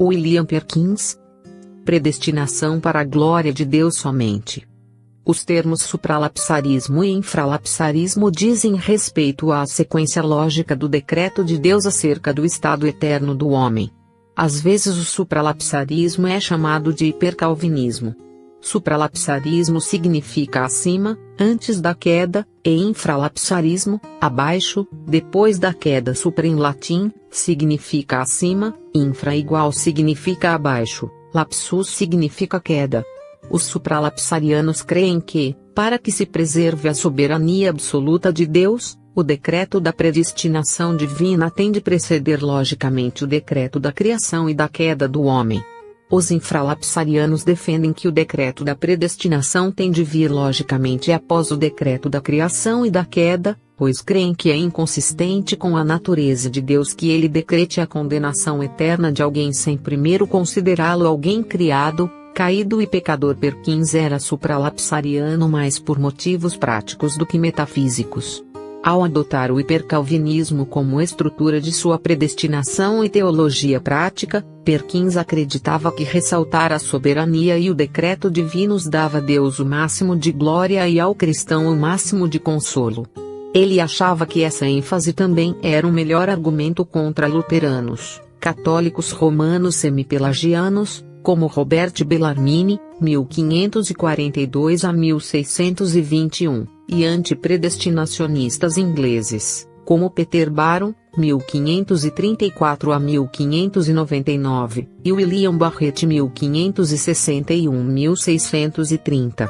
William Perkins. Predestinação para a glória de Deus somente. Os termos supralapsarismo e infralapsarismo dizem respeito à sequência lógica do decreto de Deus acerca do estado eterno do homem. Às vezes o supralapsarismo é chamado de hipercalvinismo. Supralapsarismo significa acima, antes da queda, e infralapsarismo, abaixo, depois da queda. Supra em latim, significa acima, infra igual significa abaixo, lapsus significa queda. Os supralapsarianos creem que, para que se preserve a soberania absoluta de Deus, o decreto da predestinação divina tem de preceder logicamente o decreto da criação e da queda do homem. Os infralapsarianos defendem que o decreto da predestinação tem de vir logicamente após o decreto da criação e da queda, pois creem que é inconsistente com a natureza de Deus que ele decrete a condenação eterna de alguém sem primeiro considerá-lo alguém criado, caído e pecador. Perkins era supralapsariano mais por motivos práticos do que metafísicos. Ao adotar o hipercalvinismo como estrutura de sua predestinação e teologia prática, Perkins acreditava que ressaltar a soberania e o decreto divinos dava a Deus o máximo de glória e ao cristão o máximo de consolo. Ele achava que essa ênfase também era o melhor argumento contra luteranos, católicos romanos semipelagianos, como Robert Bellarmine, 1542 a 1621, e antipredestinacionistas ingleses, como Peter Barron, 1534 a 1599, e William Barrett 1561-1630.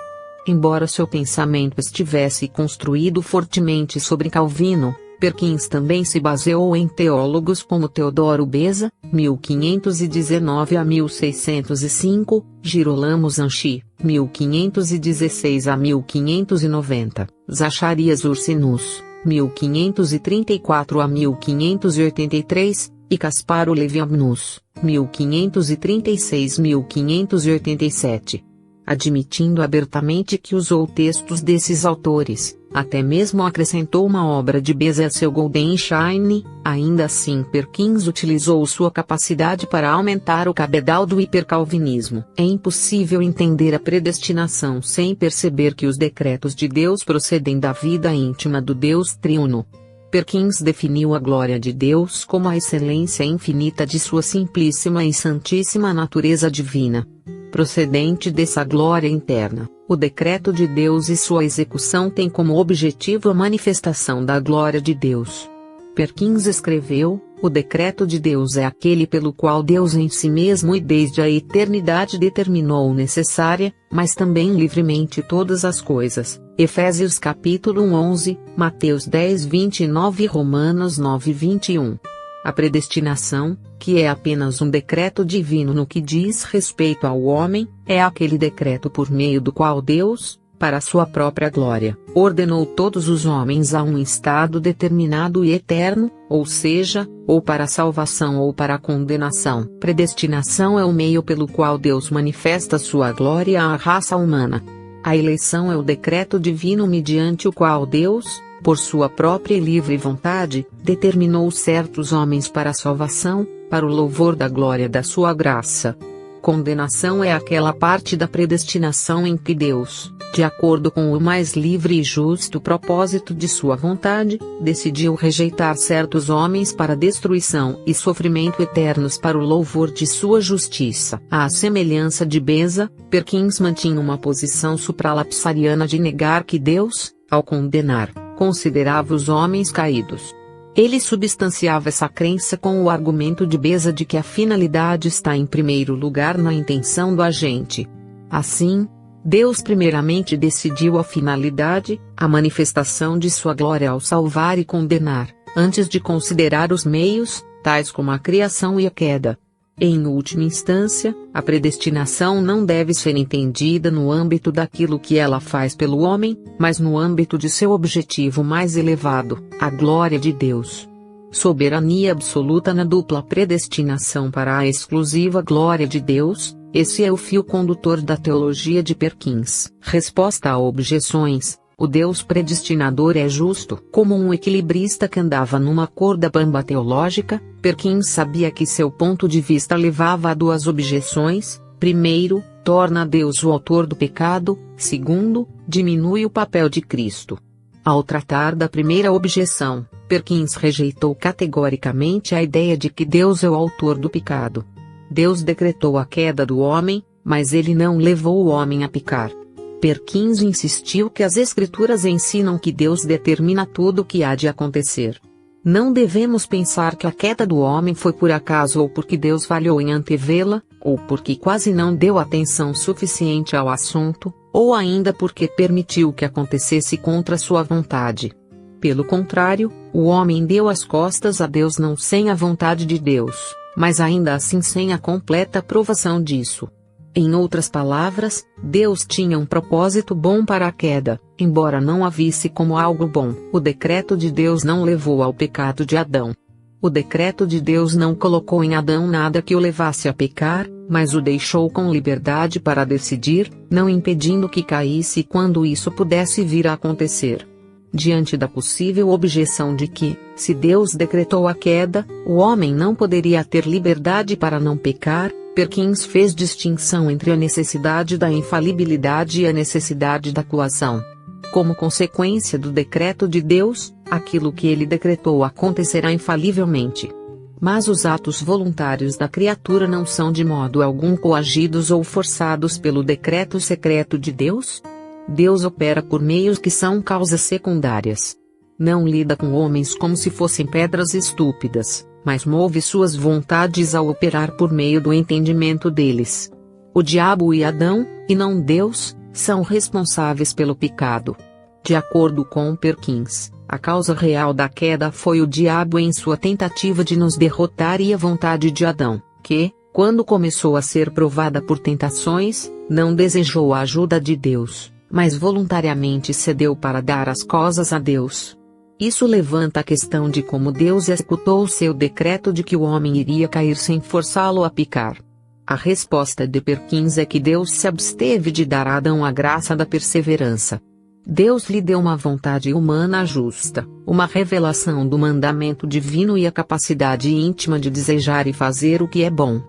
Embora seu pensamento estivesse construído fortemente sobre Calvino, Perkins também se baseou em teólogos como Teodoro Beza, 1519 a 1605, Girolamo Zanchi, 1516 a 1590, Zacharias Ursinus, 1534 a 1583, e Casparo Levianus, 1536-1587. Admitindo abertamente que usou textos desses autores, até mesmo acrescentou uma obra de Beza a seu Golden Shine, ainda assim Perkins utilizou sua capacidade para aumentar o cabedal do hipercalvinismo. É impossível entender a predestinação sem perceber que os decretos de Deus procedem da vida íntima do Deus triuno. Perkins definiu a glória de Deus como a excelência infinita de sua simplíssima e santíssima natureza divina. Procedente dessa glória interna, o decreto de Deus e sua execução têm como objetivo a manifestação da glória de Deus. Perkins escreveu: o decreto de Deus é aquele pelo qual Deus em si mesmo e desde a eternidade determinou necessária, mas também livremente todas as coisas. Efésios capítulo 11, Mateus 10:29 e Romanos 9:21. A predestinação, que é apenas um decreto divino no que diz respeito ao homem, é aquele decreto por meio do qual Deus, para sua própria glória, ordenou todos os homens a um estado determinado e eterno, ou seja, ou para a salvação ou para a condenação. Predestinação é o meio pelo qual Deus manifesta sua glória à raça humana. A eleição é o decreto divino mediante o qual Deus, por sua própria e livre vontade, determinou certos homens para a salvação, para o louvor da glória da sua graça. Condenação é aquela parte da predestinação em que Deus, de acordo com o mais livre e justo propósito de sua vontade, decidiu rejeitar certos homens para destruição e sofrimento eternos para o louvor de sua justiça. À semelhança de Beza, Perkins mantinha uma posição supralapsariana de negar que Deus, ao condenar, considerava os homens caídos. Ele substanciava essa crença com o argumento de Beza de que a finalidade está em primeiro lugar na intenção do agente. Assim, Deus primeiramente decidiu a finalidade, a manifestação de sua glória ao salvar e condenar, antes de considerar os meios, tais como a criação e a queda. Em última instância, a predestinação não deve ser entendida no âmbito daquilo que ela faz pelo homem, mas no âmbito de seu objetivo mais elevado, a glória de Deus. Soberania absoluta na dupla predestinação para a exclusiva glória de Deus, esse é o fio condutor da teologia de Perkins. Resposta a objeções. O Deus predestinador é justo. Como um equilibrista que andava numa corda bamba teológica, Perkins sabia que seu ponto de vista levava a duas objeções. Primeiro, torna Deus o autor do pecado. Segundo, diminui o papel de Cristo. Ao tratar da primeira objeção, Perkins rejeitou categoricamente a ideia de que Deus é o autor do pecado. Deus decretou a queda do homem, mas ele não levou o homem a pecar. Perkins insistiu que as Escrituras ensinam que Deus determina tudo o que há de acontecer. Não devemos pensar que a queda do homem foi por acaso ou porque Deus falhou em antevê-la, ou porque quase não deu atenção suficiente ao assunto, ou ainda porque permitiu que acontecesse contra sua vontade. Pelo contrário, o homem deu as costas a Deus não sem a vontade de Deus, mas ainda assim sem a completa aprovação disso. Em outras palavras, Deus tinha um propósito bom para a queda, embora não a visse como algo bom. O decreto de Deus não levou ao pecado de Adão. O decreto de Deus não colocou em Adão nada que o levasse a pecar, mas o deixou com liberdade para decidir, não impedindo que caísse quando isso pudesse vir a acontecer. Diante da possível objeção de que, se Deus decretou a queda, o homem não poderia ter liberdade para não pecar, Perkins fez distinção entre a necessidade da infalibilidade e a necessidade da coação. Como consequência do decreto de Deus, aquilo que ele decretou acontecerá infalivelmente. Mas os atos voluntários da criatura não são de modo algum coagidos ou forçados pelo decreto secreto de Deus? Deus opera por meios que são causas secundárias. Não lida com homens como se fossem pedras estúpidas, mas move suas vontades ao operar por meio do entendimento deles. O diabo e Adão, e não Deus, são responsáveis pelo pecado. De acordo com Perkins, a causa real da queda foi o diabo em sua tentativa de nos derrotar e a vontade de Adão, que, quando começou a ser provada por tentações, não desejou a ajuda de Deus, mas voluntariamente cedeu para dar as coisas a Deus. Isso levanta a questão de como Deus executou o seu decreto de que o homem iria cair sem forçá-lo a pecar. A resposta de Perkins é que Deus se absteve de dar a Adão a graça da perseverança. Deus lhe deu uma vontade humana justa, uma revelação do mandamento divino e a capacidade íntima de desejar e fazer o que é bom.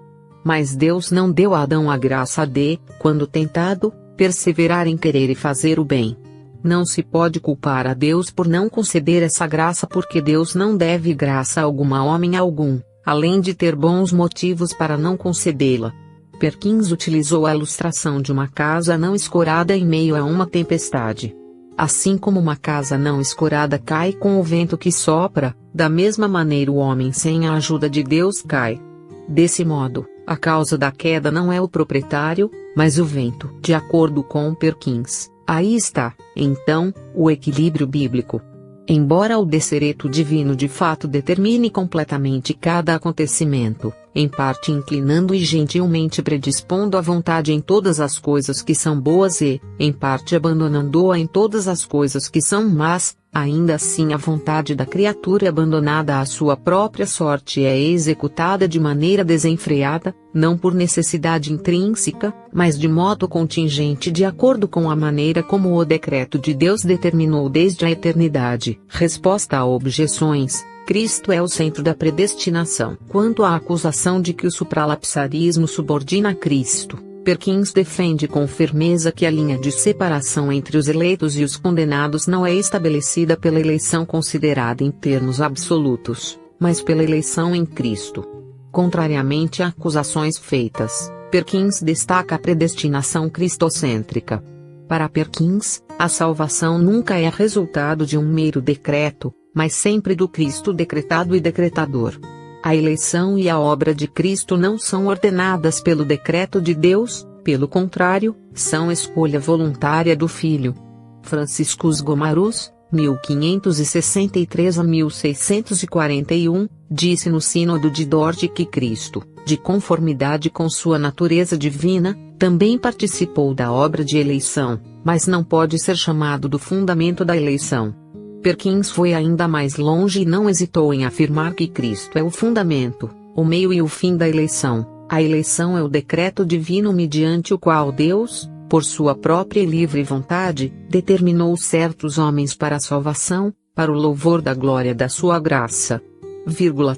Mas Deus não deu a Adão a graça de, quando tentado, perseverar em querer e fazer o bem. Não se pode culpar a Deus por não conceder essa graça porque Deus não deve graça alguma a homem algum, além de ter bons motivos para não concedê-la. Perkins utilizou a ilustração de uma casa não escorada em meio a uma tempestade. Assim como uma casa não escorada cai com o vento que sopra, da mesma maneira o homem sem a ajuda de Deus cai. Desse modo, a causa da queda não é o proprietário, mas o vento. De acordo com Perkins, aí está, então, o equilíbrio bíblico. Embora o decreto divino de fato determine completamente cada acontecimento, em parte inclinando e gentilmente predispondo a vontade em todas as coisas que são boas e, em parte abandonando-a em todas as coisas que são más, ainda assim a vontade da criatura abandonada à sua própria sorte é executada de maneira desenfreada, não por necessidade intrínseca, mas de modo contingente de acordo com a maneira como o decreto de Deus determinou desde a eternidade. Resposta a objeções: Cristo é o centro da predestinação. Quanto à acusação de que o supralapsarismo subordina Cristo, Perkins defende com firmeza que a linha de separação entre os eleitos e os condenados não é estabelecida pela eleição considerada em termos absolutos, mas pela eleição em Cristo. Contrariamente a acusações feitas, Perkins destaca a predestinação cristocêntrica. Para Perkins, a salvação nunca é resultado de um mero decreto, mas sempre do Cristo decretado e decretador. A eleição e a obra de Cristo não são ordenadas pelo decreto de Deus, pelo contrário, são escolha voluntária do Filho. Franciscus Gomarus, 1563 a 1641, disse no Sínodo de Dort que Cristo, de conformidade com sua natureza divina, também participou da obra de eleição, mas não pode ser chamado do fundamento da eleição. Perkins foi ainda mais longe e não hesitou em afirmar que Cristo é o fundamento, o meio e o fim da eleição. A eleição é o decreto divino mediante o qual Deus, por sua própria e livre vontade, determinou certos homens para a salvação, para o louvor da glória da sua graça.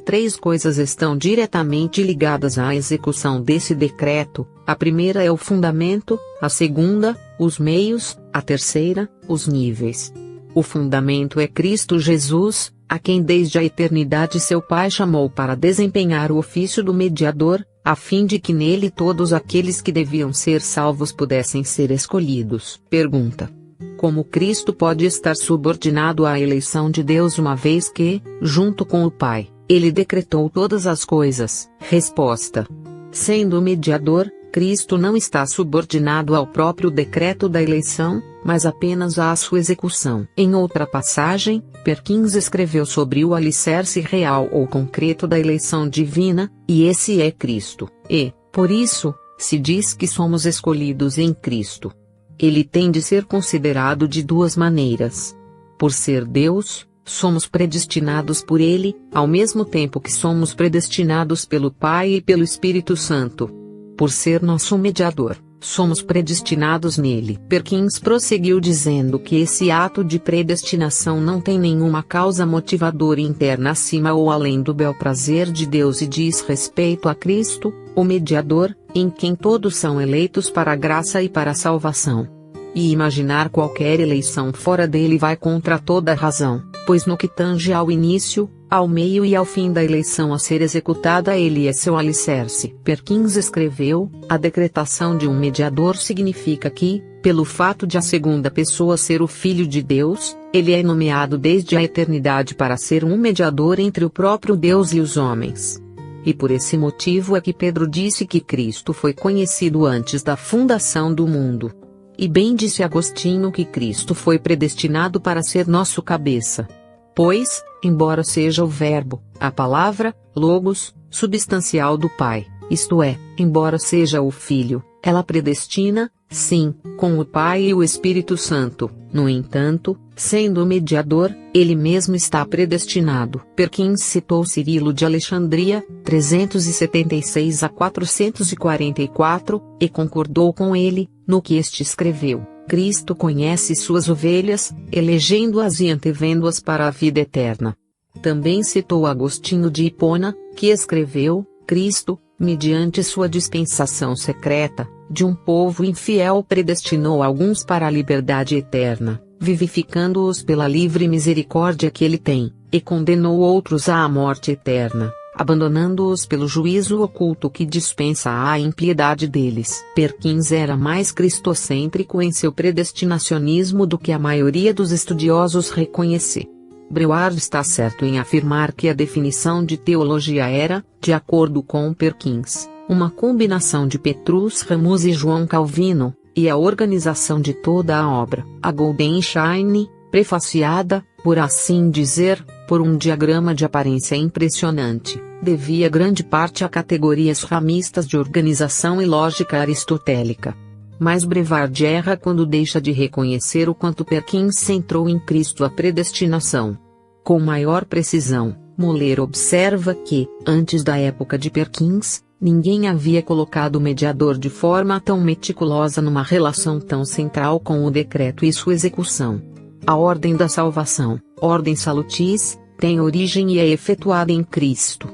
3 coisas estão diretamente ligadas à execução desse decreto: a primeira é o fundamento, a segunda, os meios, a terceira, os níveis. O fundamento é Cristo Jesus, a quem desde a eternidade seu Pai chamou para desempenhar o ofício do mediador, a fim de que nele todos aqueles que deviam ser salvos pudessem ser escolhidos. Pergunta: como Cristo pode estar subordinado à eleição de Deus uma vez que, junto com o Pai, ele decretou todas as coisas? Resposta: sendo o mediador, Cristo não está subordinado ao próprio decreto da eleição, mas apenas à sua execução. Em outra passagem, Perkins escreveu sobre o alicerce real ou concreto da eleição divina, e esse é Cristo, e, por isso, se diz que somos escolhidos em Cristo. Ele tem de ser considerado de 2 maneiras. Por ser Deus, somos predestinados por Ele, ao mesmo tempo que somos predestinados pelo Pai e pelo Espírito Santo. Por ser nosso mediador, somos predestinados nele. Perkins prosseguiu dizendo que esse ato de predestinação não tem nenhuma causa motivadora interna acima ou além do bel prazer de Deus e diz respeito a Cristo, o mediador, em quem todos são eleitos para a graça e para a salvação. E imaginar qualquer eleição fora dele vai contra toda a razão, pois no que tange ao início, ao meio e ao fim da eleição a ser executada ele é seu alicerce. Perkins escreveu: a decretação de um mediador significa que, pelo fato de a segunda pessoa ser o Filho de Deus, ele é nomeado desde a eternidade para ser um mediador entre o próprio Deus e os homens. E por esse motivo é que Pedro disse que Cristo foi conhecido antes da fundação do mundo. E bem disse Agostinho que Cristo foi predestinado para ser nosso cabeça. Pois, embora seja o Verbo, a palavra, Logos, substancial do Pai, isto é, embora seja o Filho, ela predestina, sim, com o Pai e o Espírito Santo. No entanto, sendo o mediador, ele mesmo está predestinado. Perkins citou Cirilo de Alexandria, 376 a 444, e concordou com ele, no que este escreveu: Cristo conhece suas ovelhas, elegendo-as e antevendo-as para a vida eterna. Também citou Agostinho de Hipona, que escreveu: Cristo, mediante sua dispensação secreta, de um povo infiel predestinou alguns para a liberdade eterna, vivificando-os pela livre misericórdia que ele tem, e condenou outros à morte eterna, abandonando-os pelo juízo oculto que dispensa à impiedade deles. Perkins era mais cristocêntrico em seu predestinacionismo do que a maioria dos estudiosos reconhece. Breuard está certo em afirmar que a definição de teologia era, de acordo com Perkins, uma combinação de Petrus Ramus e João Calvino, e a organização de toda a obra. A Goldenshine, prefaciada, por assim dizer, por um diagrama de aparência impressionante, devia grande parte a categorias ramistas de organização e lógica aristotélica. Mas Brevard erra quando deixa de reconhecer o quanto Perkins centrou em Cristo a predestinação. Com maior precisão, Moller observa que, antes da época de Perkins, ninguém havia colocado o mediador de forma tão meticulosa numa relação tão central com o decreto e sua execução. A ordem da salvação, ordem salutis, tem origem e é efetuada em Cristo.